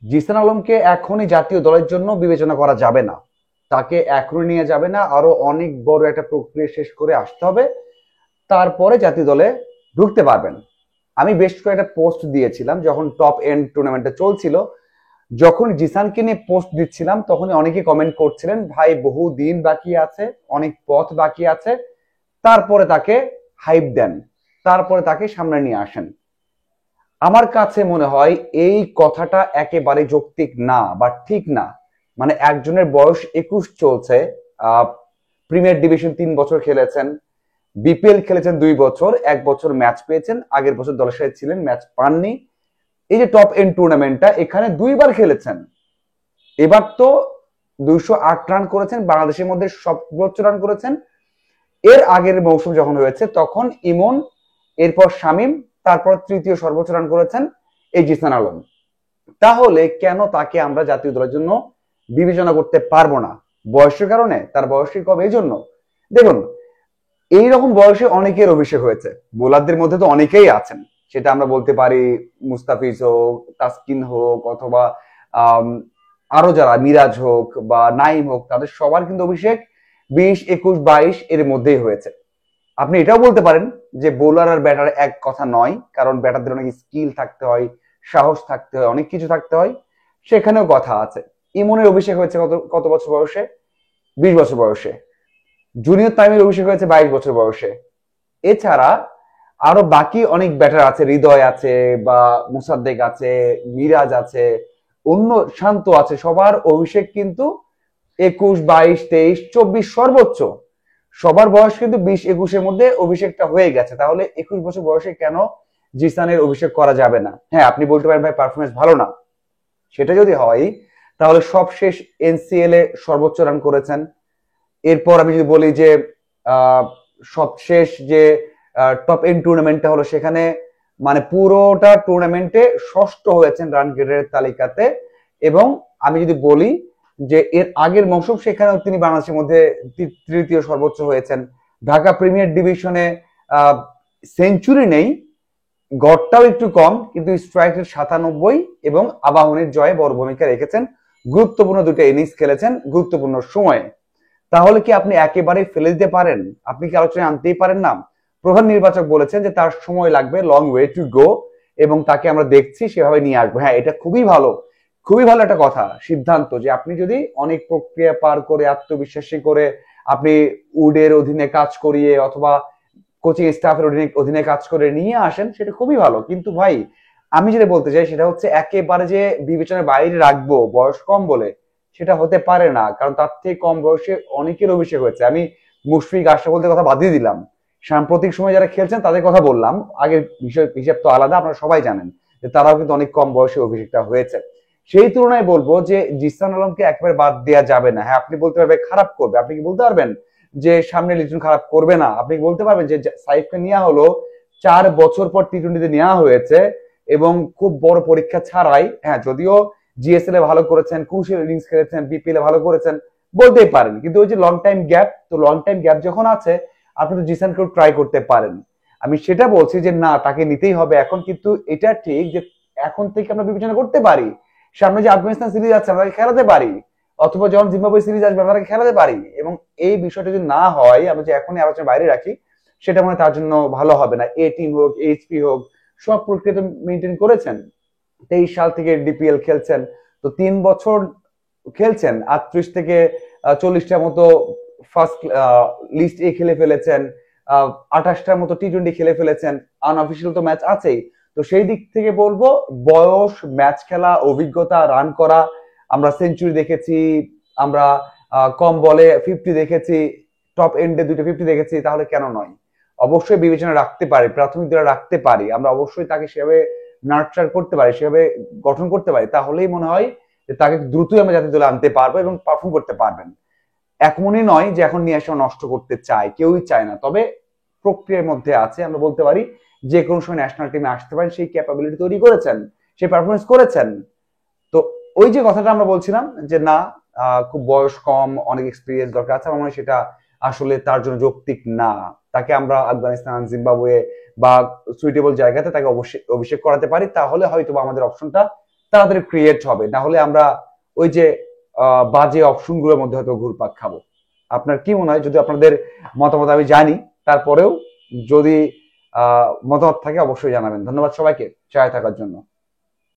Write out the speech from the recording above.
জিসান আলমকে এখনই জাতীয় দলের জন্য বিবেচনা করা যাবে না, তাকে এখনই নিয়ে যাবে না, আরো অনেক বড় একটা প্রক্রিয়া শেষ করে আসতে হবে, তারপরে জাতীয় দলে ঢুকতে পারবেন। আমি বেশ কয়েকটা পোস্ট দিয়েছিলাম যখন টপ এন্ড টুর্নামেন্টটা চলছিল, যখন জিসানকে নিয়ে পোস্ট দিচ্ছিলাম তখনই অনেকে কমেন্ট করছিলেন, ভাই বহু দিন বাকি আছে, অনেক পথ বাকি আছে, তারপরে তাকে হাইপ দেন, তারপরে তাকে সামনে নিয়ে আসেন। আমার কাছে মনে হয় এই কথাটা একেবারে যৌক্তিক না বা ঠিক না। মানে একজনের বয়স 21 চলছে, প্রিমিয়ার ডিভিশন 3 বছর খেলেছেন, বিপিএল খেলেছেন 2 বছর, 1 বছর ম্যাচ পেয়েছেন, আগের বছর দলের সাথে ছিলেন, ম্যাচ পাননি। এই যে টপ এন্ড টুর্নামেন্টটা এখানে 2বার খেলেছেন, এবার তো 208 রান করেছেন, বাংলাদেশের মধ্যে সর্বোচ্চ রান করেছেন। এর আগের মৌসুম যখন হয়েছে তখন ইমন, এরপর শামীম, তারপর তৃতীয় সর্বোচ্চ রান করেছেন এই জিসান আলম। তাহলে কেন তাকে আমরা জাতীয় দলের জন্য বিবেচনা করতে পারবো না? বয়সের কারণে? তার বয়সের কম এই জন্য? দেখুন, এইরকম বয়সে অনেকের অভিষেক হয়েছে, বোলারদের মধ্যে তো অনেকেই আছেন, সেটা আমরা বলতে পারি মুস্তাফিজ হোক, তাসকিন হোক, অথবা আম, আরো যারা মিরাজ হোক বা নাইম হোক, তাদের সবার কিন্তু অভিষেক 20, 21, 22 এর মধ্যেই হয়েছে। আপনি এটাও বলতে পারেন যে বোলার আর ব্যাটার এক কথা নয়, কারণ ব্যাটারদের অনেক স্কিল থাকতে হয়, সাহস থাকতে হয়, অনেক কিছু থাকতে হয়, সেখানেও কথা আছে। ইমনের অভিষেক হয়েছে কত কত বছর বয়সে? 20 বছর বয়সে। জুনিয়র তাইমের অভিষেক হয়েছে 22 বছর বয়সে। এছাড়া আরো বাকি অনেক ব্যাটার আছে, হৃদয় আছে বা মুসাদ্দেক আছে, মিরাজ আছে, অন্য শান্ত আছে, সবার অভিষেক কিন্তু 21, 22, 23, 24 সর্বোচ্চ। সবার বয়স কিন্তু 20, 21-এর মধ্যে অভিষেকটা হয়ে গেছে। তাহলে 21 বছর বয়সে কেন জিসানের অভিষেক করা যাবে না? হ্যাঁ, আপনি বলতে পারেন ভাই পারফরমেন্স ভালো না, সেটা যদি হয় তাহলে সবশেষ এনসিএল এ সর্বোচ্চ রান করেছেন। এরপর আমি যদি বলি যে আহ, সবশেষ যে টপ এন্ড টুর্নামেন্টটা হলো সেখানে মানে পুরোটা টুর্নামেন্টে ষষ্ঠ হয়েছেন রান গেটের তালিকাতে। এবং আমি যদি বলি যে এর আগের মৌসুম সেখানেও তিনি বাংলাদেশের মধ্যে তৃতীয় সর্বোচ্চ হয়েছেন। ঢাকা প্রিমিয়ার ডিভিশনে সেঞ্চুরি নেই, গড়টাও একটু কম, কিন্তু স্ট্রাইক রেট 97 এবং আবাহনীর জয়ে বড় ভূমিকা রেখেছেন, গুরুত্বপূর্ণ দুটো ইনিংস খেলেছেন গুরুত্বপূর্ণ সময়ে। তাহলে কি আপনি একেবারে ফেলে দিতে পারেন? আপনি কি আলোচনায় আনতেই পারেন না? প্রধান নির্বাচক বলেছেন যে তার সময় লাগবে, লং ওয়ে টু গো, এবং তাকে আমরা দেখছি সেভাবে নিয়ে আসবো। হ্যাঁ, এটা খুবই ভালো, খুবই ভালো একটা কথা, সিদ্ধান্ত, যে আপনি যদি অনেক প্রক্রিয়া পার করে আত্মবিশ্বাসী করে আপনি উডের অধীনে কাজ করিয়ে অথবা কোচিং স্টাফের অধীনে কাজ করে নিয়ে আসেন, সেটা খুবই ভালো। কিন্তু ভাই, আমি যেটা বলতে চাই সেটা হচ্ছে একেবারে যে বিবেচনার বাইরে রাখবো বয়স কম বলে, সেটা হতে পারে না। কারণ তার থেকে কম বয়সে অনেকের অভিষেক হয়েছে। আমি মুশফিক, আশরাফুলদের কথা বাদ দিয়ে দিলাম, সাম্প্রতিক সময় যারা খেলছেন তাদের কথা বললাম। আগের বিষয় হিসাব তো আলাদা, আপনারা সবাই জানেন যে তারাও কিন্তু অনেক কম বয়সে অভিষেকটা হয়েছে। সেই তুলনায় বলবো যে জিসান আলমকে একবারে বাদ দেওয়া যাবে না। হ্যাঁ, আপনি বলতে পারবেন খারাপ করবে, আপনি কি বলতে পারবেন যে সামনে লিটন খারাপ করবে না? আপনি বলতে পারবেন যে সাইফকে নেওয়া হলো 4 বছর পর টি-20-তে নেওয়া হয়েছে এবং খুব বড় পরীক্ষা ছাড়াই। হ্যাঁ, যদিও জিএসএল এ ভালো করেছেন, ক্রুশিয়াল ইনিংস খেলেছেন, বিপিএল এ ভালো করেছেন, বলতেই পারেন, কিন্তু ওই যে লং টাইম গ্যাপ, তো লং টাইম গ্যাপ যখন আছে আপনি তো জিসানকেও ট্রাই করতে পারেন। আমি সেটা বলছি যে না, তাকে নিতেই হবে এখন। কিন্তু এটা ঠিক যে এখন থেকে আমরা বিবেচনা করতে পারি, সামনে যে আফগানিস্তান সিরিজ আছে আমরা তাকে খেলাতে পারি, অথবা যখন জিম্বাবুয়ে সিরিজ আসবে আমরা তাকে খেলাতে পারি। এবং এই বিষয়টা যদি না হয়, আমরা যে এখনই আলোচনা বাইরে রাখি, সেটা মনে হয় তার জন্য ভালো হবে না। এ টিম হোক, এইচপি হোক, সব প্রক্রিয়া তো মেনটেন করেছেন। 23 সাল থেকে ডিপিএল খেলছেন, তো 3 বছর খেলছেন, 38 থেকে 40টার মতো ফার্স্ট লিস্ট এ খেলে ফেলেছেন, 28টার মতো টি-20 খেলে ফেলেছেন, আনঅফিসিয়াল তো ম্যাচ আছেই। তো সেই দিক থেকে বলবো বয়স, ম্যাচ খেলা, অভিজ্ঞতা, রান করা, আমরা সেঞ্চুরি দেখেছি, আমরা কম বলে 50 দেখেছি, টপ এন্ডে 2টা 50 দেখেছি, তাহলে কেন নয়? অবশ্যই বিবেচনা রাখতে পারি, প্রাথমিক দলে রাখতে পারি, আমরা অবশ্যই তাকে সেভাবে নার্চার করতে পারি, সেভাবে গঠন করতে পারি, তাহলেই মনে হয় যে তাকে দ্রুতই আমরা জাতীয় দলে আনতে পারবো এবং পারফর্ম করতে পারবেন। এমনই নয় যে এখন নিয়ে এসে নষ্ট করতে চায়, কেউই চায় না, তবে প্রক্রিয়ার মধ্যে আছে। আমরা বলতে পারি যে কোনো সময় ন্যাশনাল টিমে আসতে পারেন, সেই ক্যাপাবিলিটি তৈরি করেছেন, সেই পারফরমেন্স করেছেন। তো ওই যে কথাটা আমরা বলছিলাম যে না, খুব বয়স কম, অনেক এক্সপিরিয়েন্স দরকার আছে, আমার মনে হয় সেটা আসলে তার জন্য যৌক্তিক না। তাকে আমরা আফগানিস্তান, জিম্বাবুয়ে বা সুইটেবল জায়গাতে তাকে অবশ্যই অভিষেক করাতে পারি, তাহলে হয়তো আমাদের অপশনটা তাড়াতাড়ি ক্রিয়েট হবে, না হলে আমরা ওই যে বাজে অপশনগুলোর মধ্যে হয়তো ঘুরপাক খাবো। আপনার কি মনে হয়? যদি আপনাদের মতামত আমি জানি, তারপরেও যদি মতামত থাকে অবশ্যই জানাবেন। ধন্যবাদ সবাইকে সাথে থাকার জন্য।